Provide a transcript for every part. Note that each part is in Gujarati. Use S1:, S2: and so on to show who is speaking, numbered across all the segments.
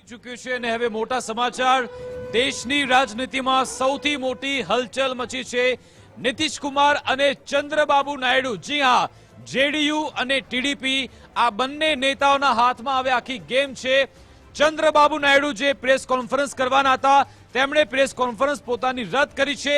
S1: ચૂક્યું છે અને હવે મોટા સમાચાર દેશની રાજનીતિમાં સૌથી મોટી હલચલ મચી છે નીતિશ કુમાર અને ચંદ્રબાબુ નાયડુ। જી હા, જેડીયુ અને ટીડીપી આ બંને નેતાઓના હાથમાં હવે આખી ગેમ છે। ચંદ્રબાબુ નાયડુ જે પ્રેસ કોન્ફરન્સ કરવાના હતા તેમણે પ્રેસ કોન્ફરન્સ પોતાની રદ કરી છે।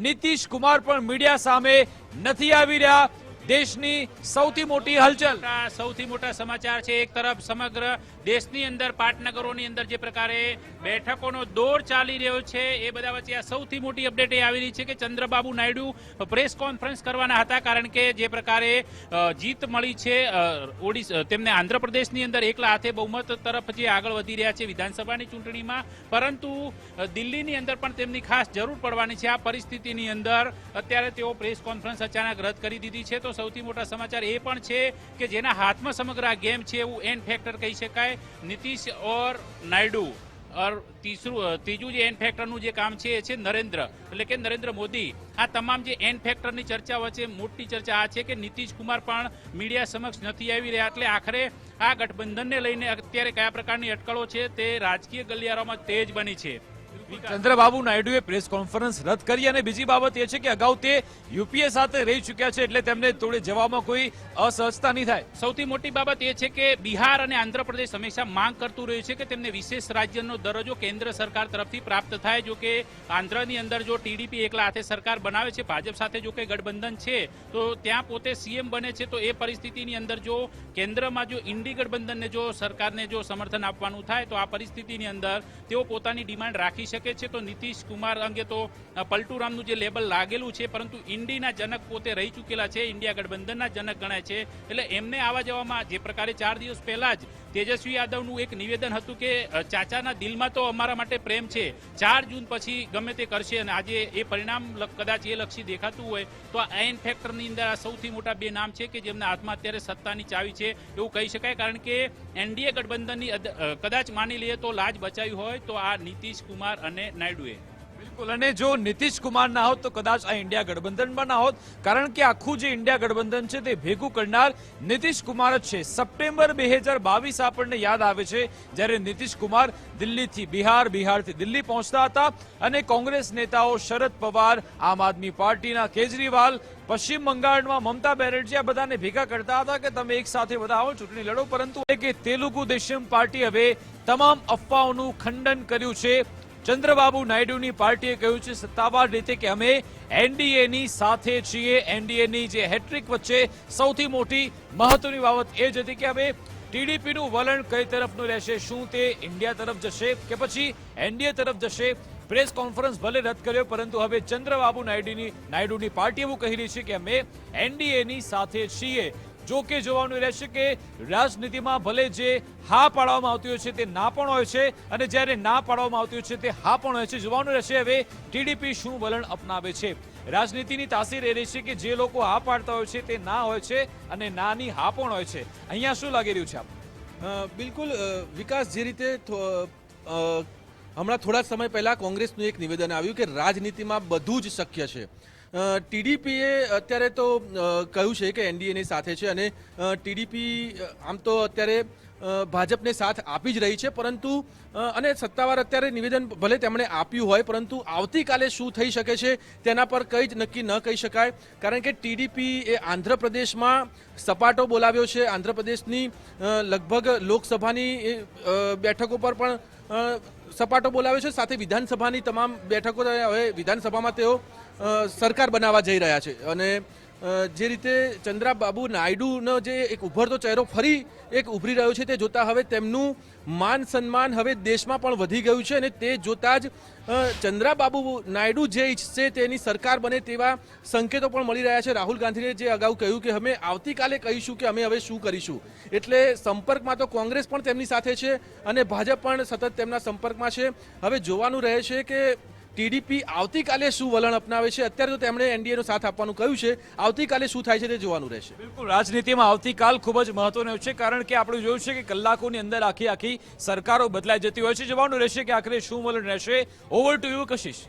S1: નીતિશ કુમાર પણ મીડિયા સામે નથી આવી રહ્યા। દેશની સૌથી મોટી હલચલ,
S2: સૌથી મોટા સમાચાર છે। એક તરફ સમગ્ર દેશની અંદર પાટનગરોની અંદર જે પ્રકારે બેઠકોનો દોર ચાલી રહ્યો છે એ બધા વચ્ચે આ સૌથી મોટી અપડેટ એ આવી રહી છે કે ચંદ્રબાબુ નાયડુ પ્રેસ કોન્ફરન્સ કરવાના હતા, કારણ કે જે પ્રકારે જીત મળી છે તેમને આંધ્રપ્રદેશની અંદર એકલા હાથે બહુમત તરફ જે આગળ વધી રહ્યા છે વિધાનસભાની ચૂંટણીમાં, પરંતુ દિલ્હીની અંદર પણ તેમની ખાસ જરૂર પડવાની છે। આ પરિસ્થિતિની અંદર અત્યારે તેઓ પ્રેસ કોન્ફરન્સ અચાનક રદ કરી દીધી છે। તો સૌથી મોટા સમાચાર એ પણ છે કે જેના હાથમાં સમગ્ર આ ગેમ છે એવું એન્ડ ફેક્ટર કહી શકાય। નીતિશ ઓર નાયડુ और ત્રીજું જે એન્ડ ફેક્ટરનું જે કામ છે એ છે નરેન્દ્ર, એટલે કે નરેન્દ્ર મોદી। આ તમામ જે એન્ડ ફેક્ટરની ચર્ચા વચ્ચે મોટી ચર્ચા આ છે કે નીતિશ કુમાર પણ મીડિયા સમક્ષ નથી આવી રહ્યા, એટલે આખરે આ ગઠબંધનને લઈને અત્યારે કયા પ્રકારની અટકળો છે તે રાજકીય ગલિયારોમાં તેજ બની છે।
S1: ચંદ્રબાબુ નાયડુએ પ્રેસ કોન્ફરન્સ રદ કરી અને બીજી બાબત એ છે કે અગાઉ તે યુપીએ સાથે રહી ચૂક્યા છે, એટલે તેમને થોડી જવામાં કોઈ અસહજતા નહીં થાય।
S2: સૌથી મોટી બાબત એ છે કે બિહાર અને આંધ્રપ્રદેશ હંમેશા માંગ કરતું રહ્યું છે કે તેમને વિશેષ રાજ્યનો દરજ્જો કેન્દ્ર સરકાર તરફથી પ્રાપ્ત થાય। જો કે આંધ્રની અંદર જો ટીડીપી એકલા હાથે સરકાર બનાવે છે, ભાજપ સાથે જો કે ગઠબંધન છે તો ત્યાં પોતે સીએમ બને છે, તો એ પરિસ્થિતિની અંદર જો કેન્દ્રમાં જો ઇન્ડી ગઠબંધનને જો સરકારને જો સમર્થન આપવાનું થાય તો આ પરિસ્થિતિની અંદર તેઓ પોતાની ડિમાન્ડ રાખી શકે છે। તો નીતિશ કુમાર અંગે તો પલટુરામનું જે લેબલ લાગેલું છે, પરંતુ ઇન્ડીના જનક પોતે રહી ચૂકેલા છે, ઇન્ડિયા ગઠબંધનના જનક ગણાય છે, એટલે એમને આવવા જવામાં જે પ્રકારે 4 દિવસ પહેલા જ તેજસ્વી યાદવનું એક નિવેદન હતું કે ચાચાના દિલમાં તો અમારા માટે પ્રેમ છે, 4 જૂન પછી ગમે તે કરશે, અને આજે એ પરિણામ કદાચ એ લક્ષી દેખાતું હોય તો આ એન ફેક્ટરની અંદર આ સૌથી મોટા બે નામ છે કે જેમના હાથમાં અત્યારે સત્તાની ચાવી છે એવું કહી શકાય। કારણ કે એનડીએ ગઠબંધનની કદાચ માની લઈએ તો લાજ બચાવી હોય તો આ નીતિશ કુમાર અને નાયડુએ।
S1: બિલકુલ, અને જો નીતિશ કુમાર ના હોત તો કદાચ આ ઇન્ડિયા ગઠબંધનમાં ના હોત, કારણ કે આખું જે ઇન્ડિયા ગઠબંધન છે તે ભેગું કરનાર નીતિશ કુમાર જ છે। સપ્ટેમ્બર 2022 આપણને યાદ આવે છે જ્યારે નીતિશ કુમાર દિલ્હીથી બિહારથી દિલ્હી પહોંચતા હતા અને કોંગ્રેસ નેતાઓ શરદ પવાર, આમ આદમી પાર્ટીના કેજરીવાલ, પશ્ચિમ બંગાળમાં મમતા બેનર્જી આ બધાને ભેગા કરતા હતા કે તમે એક સાથે બધા આવો ચૂંટણી લડો, પરંતુ કે તેલુગુ દેશમ પાર્ટી હવે તમામ અફવાઓનું ખંડન કર્યું છે। ચંદ્રબાબુ નાયડુની પાર્ટીએ કહ્યું છે સત્તાવાર રીતે કે અમે એનડીએની સાથે છીએ। એનડીએની જે હેટ્રિક વચ્ચે સૌથી મોટી મહત્વની બાબત એ જ હતી કે હવે ટીડીપીનું વલણ કઈ તરફનું રહેશે, શું તે ઇન્ડિયા તરફ જશે કે પછી એનડીએ તરફ જશે। પ્રેસ કોન્ફરન્સ ભલે રદ કર્યો, પરંતુ હવે ચંદ્રબાબુ નાયડુની પાર્ટી એવું કહી રહી છે કે અમે એનડીએની સાથે છીએ। જો કે જોવાનું રહેશે કે રાજનીતિમાં ભલે જે હા પાડવામાં આવતી હોય છે તે ના પણ હોય છે, અને જ્યારે ના પાડવામાં આવતી હોય છે તે હા પણ હોય છે। જોવાનું રહેશે હવે ટીડીપી શું વલણ અપનાવે છે। રાજનીતિની તાસીર એ રહી છે કે જે લોકો હા પાડતા હોય છે તે ના હોય છે અને નાની હા પણ હોય છે। અહીંયા શું લાગી રહ્યું છે આપ?
S3: બિલકુલ વિકાસ, જે રીતે હમણાં થોડા સમય પહેલા કોંગ્રેસનું એક નિવેદન આવ્યું કે રાજનીતિમાં બધું જ શક્ય છે। ટીડીપીએ અત્યારે તો કહ્યું છે કે એનડીએની સાથે છે અને ટીડીપી આમ તો અત્યારે ભાજપને સાથ આપી જ રહી છે, પરંતુ અને સત્તાવાર અત્યારે નિવેદન ભલે તેમણે આપ્યું હોય, પરંતુ આવતીકાલે શું થઈ શકે છે તેના પર કંઈ જ નક્કી ન કહી શકાય। કારણ કે ટીડીપી એ આંધ્રપ્રદેશમાં સપાટો બોલાવ્યો છે, આંધ્રપ્રદેશની લગભગ લોકસભાની બેઠકો પર પણ સપાટો બોલાવ્યો છે, સાથે વિધાનસભાની તમામ બેઠકો હવે વિધાનસભામાં તેઓ સરકાર બનાવવા જઈ રહ્યા છે। અને જે રીતે ચંદ્રબાબુ નાયડુનો જે એક ઉભરતો ચહેરો ફરી એક ઉભરી રહ્યો છે તે જોતા હવે તેમનું માન સન્માન હવે દેશમાં પણ વધી ગયું છે, અને તે જોતા જ ચંદ્રબાબુ નાયડુ જે ઈચ્છશે તેની સરકાર બને તેવા સંકેતો પણ મળી રહ્યા છે। રાહુલ ગાંધીએ જે અગાઉ કહ્યું કે અમે આવતીકાલે કહીશું કે અમે હવે શું કરીશું, એટલે સંપર્કમાં તો કોંગ્રેસ પણ તેમની સાથે છે અને ભાજપ પણ સતત તેમના સંપર્કમાં છે। હવે જોવાનું રહે છે કે ટીડીપી આવતીકાલે શું વલણ અપનાવે છે। અત્યારે તો તેમણે એનડીએનો સાથ આપવાનું કહ્યું છે, આવતીકાલે શું થાય છે તે જોવાનું રહેશે।
S1: બિલકુલ, રાજનીતિમાં આવતીકાલ ખૂબ જ મહત્વનું છે, કારણ કે આપણે જોયું છે કે કલાકોની અંદર આખી સરકારો બદલાઈ જતી હોય છે। જોવાનું રહેશે કે આખરે શું વલણ રહેશે। Over to you Kashish.